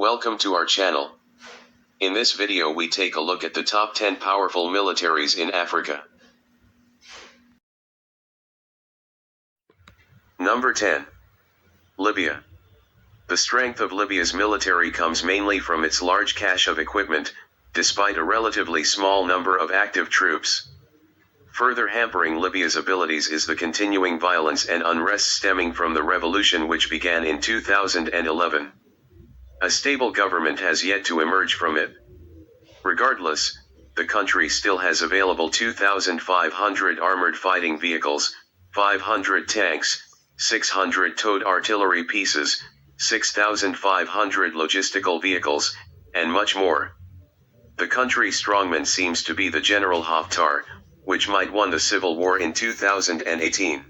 Welcome to our channel. In this video we take a look at the top 10 powerful militaries in Africa. Number 10. Libya. The strength of Libya's military comes mainly from its large cache of equipment, despite a relatively small number of active troops. Further hampering Libya's abilities is the continuing violence and unrest stemming from the revolution which began in 2011. A stable government has yet to emerge from it. Regardless, the country still has available 2,500 armored fighting vehicles, 500 tanks, 600 towed artillery pieces, 6,500 logistical vehicles, and much more. The country's strongman seems to be the General Haftar, which might won the civil war in 2018.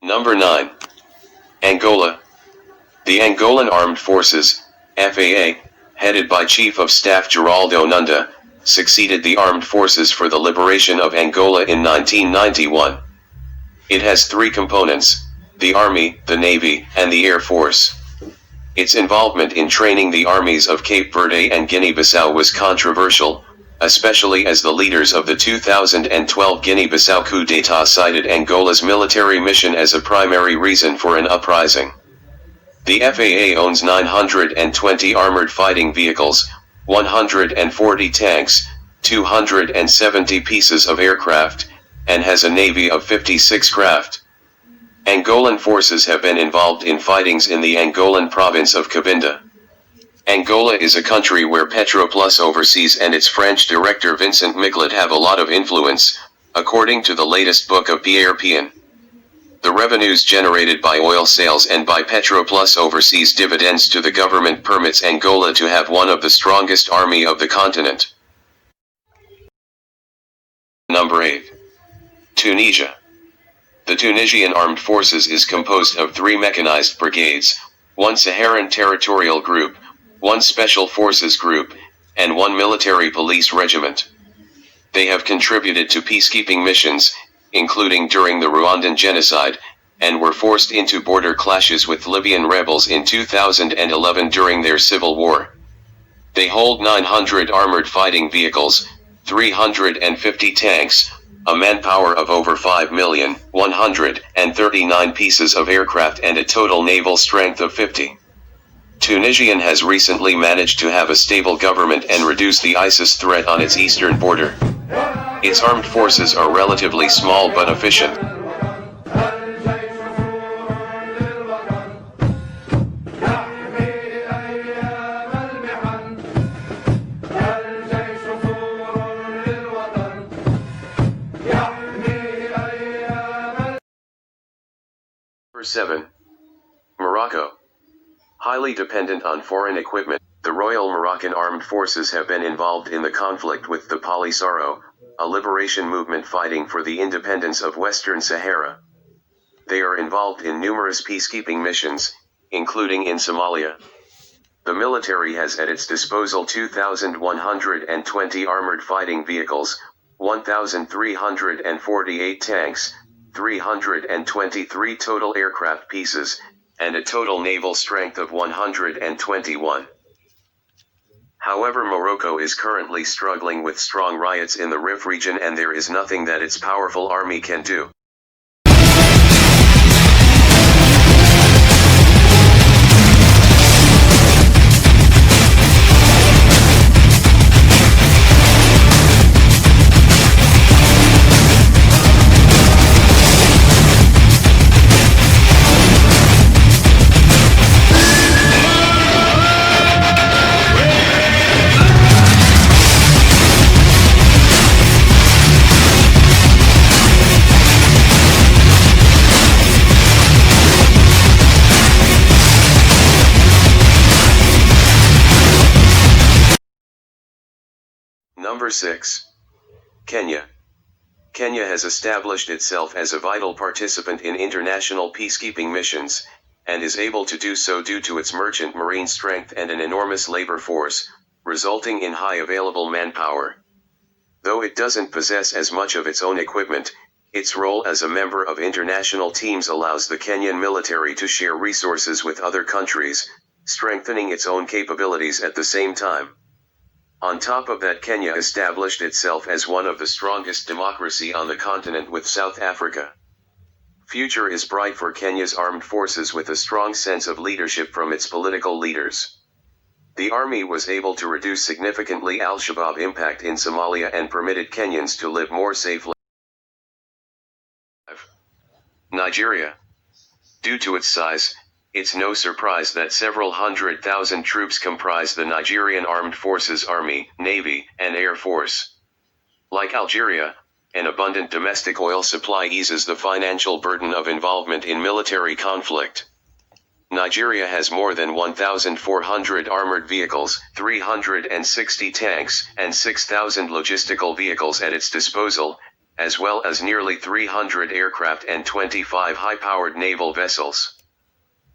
Number 9. Angola. The Angolan Armed Forces, FAA, headed by Chief of Staff Geraldo Nunda, succeeded the Armed Forces for the Liberation of Angola in 1991. It has three components: the Army, the Navy, and the Air Force. Its involvement in training the armies of Cape Verde and Guinea-Bissau was controversial, especially as the leaders of the 2012 Guinea-Bissau coup d'état cited Angola's military mission as a primary reason for an uprising. The FAA owns 920 armored fighting vehicles, 140 tanks, 270 pieces of aircraft, and has a navy of 56 craft. Angolan forces have been involved in fightings in the Angolan province of Cabinda. Angola is a country where Petroplus overseas and its French director Vincent Miglet have a lot of influence, according to the latest book of Pierre Pien. The revenues generated by oil sales and by Petroplus overseas dividends to the government permits Angola to have one of the strongest army of the continent. Number 8. Tunisia. The Tunisian Armed Forces is composed of 3 mechanized brigades, 1 Saharan Territorial Group, 1 Special Forces Group, and 1 military police regiment. They have contributed to peacekeeping missions, including during the Rwandan genocide, and were forced into border clashes with Libyan rebels in 2011 during their civil war. They hold 900 armored fighting vehicles, 350 tanks, a manpower of over 5,139 pieces of aircraft and a total naval strength of 50. Tunisia has recently managed to have a stable government and reduce the ISIS threat on its eastern border. Its armed forces are relatively small but efficient. Number 7. Morocco. Highly dependent on foreign equipment, the Royal Moroccan Armed Forces have been involved in the conflict with the Polisario, a liberation movement fighting for the independence of Western Sahara. They are involved in numerous peacekeeping missions, including in Somalia. The military has at its disposal 2,120 armored fighting vehicles, 1,348 tanks, 323 total aircraft pieces, and a total naval strength of 121. However, Morocco is currently struggling with strong riots in the Rif region and there is nothing that its powerful army can do. Number 6. Kenya. Kenya has established itself as a vital participant in international peacekeeping missions, and is able to do so due to its merchant marine strength and an enormous labor force, resulting in high available manpower. Though it doesn't possess as much of its own equipment, Its role as a member of international teams allows the Kenyan military to share resources with other countries, strengthening its own capabilities at the same time. On top of that, Kenya established itself as one of the strongest democracy on the continent with South Africa. Future is bright for Kenya's armed forces with a strong sense of leadership from its political leaders. The army was able to reduce significantly Al-Shabaab impact in Somalia and permitted Kenyans to live more safely. Nigeria. Due to its size, it's no surprise that several 100,000 troops comprise the Nigerian Armed Forces Army, Navy, and Air Force. Like Algeria, an abundant domestic oil supply eases the financial burden of involvement in military conflict. Nigeria has more than 1,400 armored vehicles, 360 tanks, and 6,000 logistical vehicles at its disposal, as well as nearly 300 aircraft and 25 high-powered naval vessels.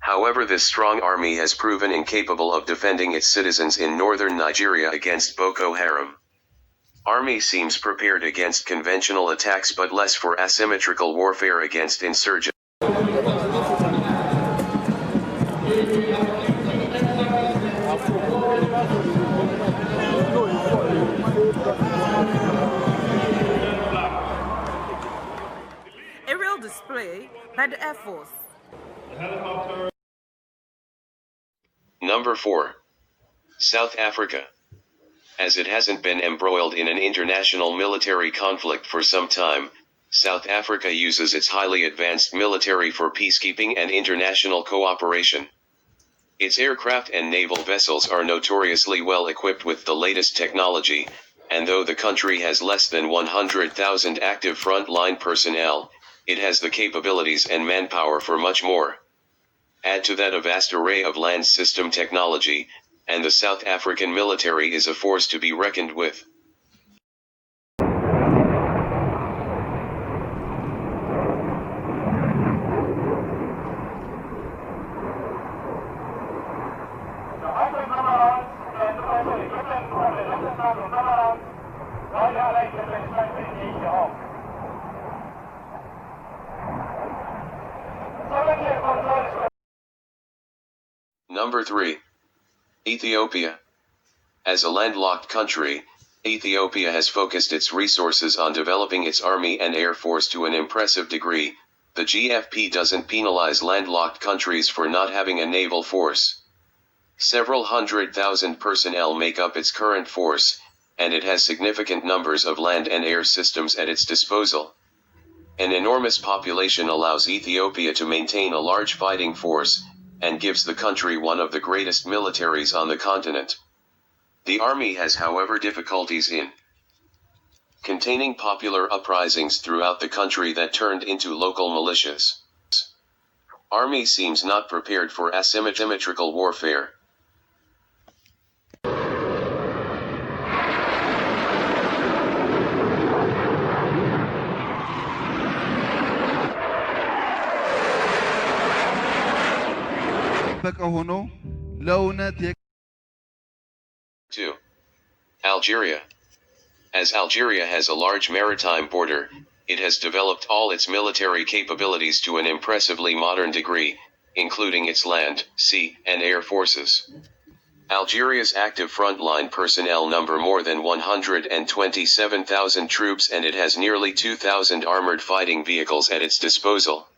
However, this strong army has proven incapable of defending its citizens in northern Nigeria against Boko Haram. Army seems prepared against conventional attacks but less for asymmetrical warfare against insurgents. Aerial display by the Air Force. Number 4. South Africa. As it hasn't been embroiled in an international military conflict for some time, South Africa uses its highly advanced military for peacekeeping and international cooperation. Its aircraft and naval vessels are notoriously well equipped with the latest technology, and though the country has less than 100,000 active front-line personnel, it has the capabilities and manpower for much more. Add to that a vast array of land system technology, and the South African military is a force to be reckoned with. Number 3. Ethiopia. As a landlocked country, Ethiopia has focused its resources on developing its army and air force to an impressive degree. The GFP doesn't penalize landlocked countries for not having a naval force. Several 100,000 personnel make up its current force, and it has significant numbers of land and air systems at its disposal. An enormous population allows Ethiopia to maintain a large fighting force, and gives the country one of the greatest militaries on the continent. The army has, however, difficulties in containing popular uprisings throughout the country that turned into local militias. Army seems not prepared for asymmetrical warfare. Two. Algeria. As Algeria has a large maritime border, it has developed all its military capabilities to an impressively modern degree, including its land, sea, and air forces. Algeria's active frontline personnel number more than 127,000 troops, and it has nearly 2,000 armored fighting vehicles at its disposal.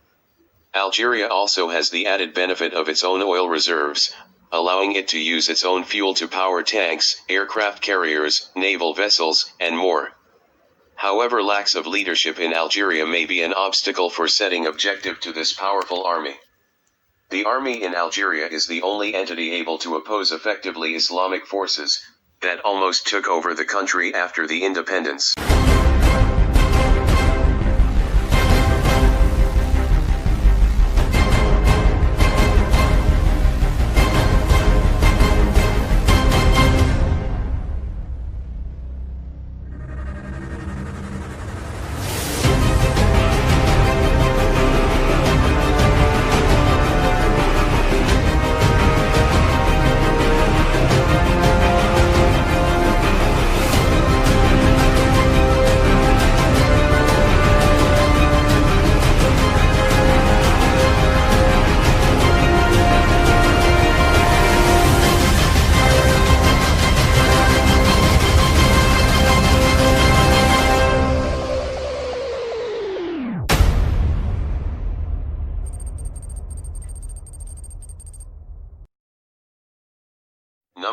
Algeria also has the added benefit of its own oil reserves, allowing it to use its own fuel to power tanks, aircraft carriers, naval vessels, and more. However, lacks of leadership in Algeria may be an obstacle for setting objective to this powerful army. The army in Algeria is the only entity able to oppose effectively Islamic forces that almost took over the country after the independence.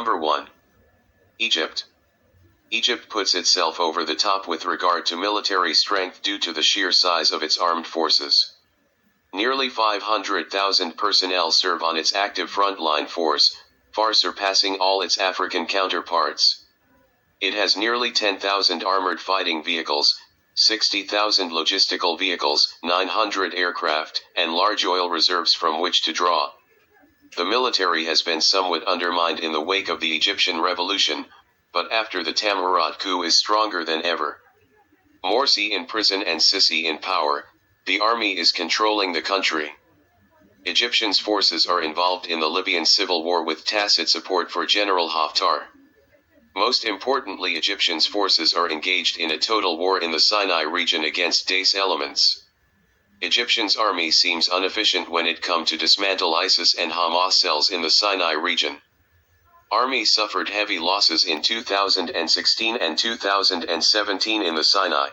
Number 1. Egypt. Egypt puts itself over the top with regard to military strength due to the sheer size of its armed forces. Nearly 500,000 personnel serve on its active frontline force, far surpassing all its African counterparts. It has nearly 10,000 armored fighting vehicles, 60,000 logistical vehicles, 900 aircraft, and large oil reserves from which to draw. The military has been somewhat undermined in the wake of the Egyptian revolution, but after the Tamirat coup is stronger than ever. Morsi in prison and Sisi in power, the army is controlling the country. Egyptians' forces are involved in the Libyan civil war with tacit support for General Haftar. Most importantly, Egyptians' forces are engaged in a total war in the Sinai region against Daesh elements. Egyptians' army seems inefficient when it comes to dismantle ISIS and Hamas cells in the Sinai region. Army suffered heavy losses in 2016 and 2017 in the Sinai.